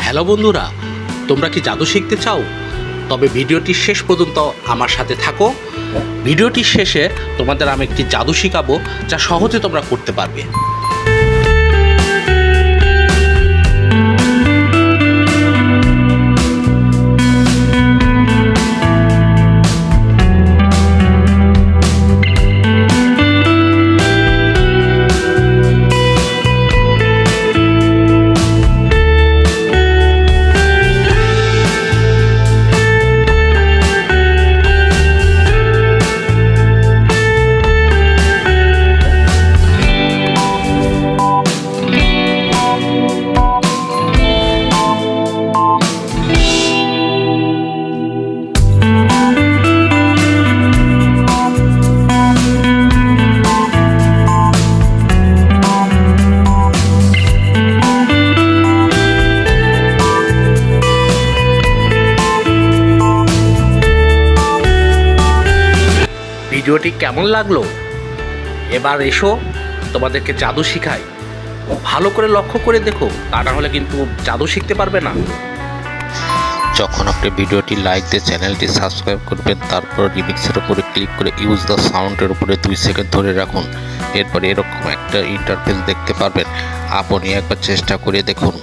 Hello বন্ধুরা, তোমরা কি জাদু শিখতে চাও? তবে ভিডিওটি শেষ পর্যন্ত আমার সাথে থাকো। ভিডিওটির শেষে তোমাদের আমি একটি জাদু শিখাবো, যা সহজে তোমরা করতে পারবে। ভিডিওটি কেমন লাগলো? এবার এসো, তোমাদেরকে জাদু শিখাই। ভালো করে লক্ষ্য করে দেখো, তা না হলে কিন্তু জাদু শিখতে পারবে না। যখন আপনি ভিডিওটি লাইক দিয়ে চ্যানেলটি সাবস্ক্রাইব করবেন, তারপর রিমিক্সের উপরে ক্লিক করে ইউজ দ্য সাউন্ডের উপরে 2 সেকেন্ড ধরে রাখুন। এরপর এরকম একটা ইন্টারফেস দেখতে পারবেন। আপনি একবার চেষ্টা করে দেখুন।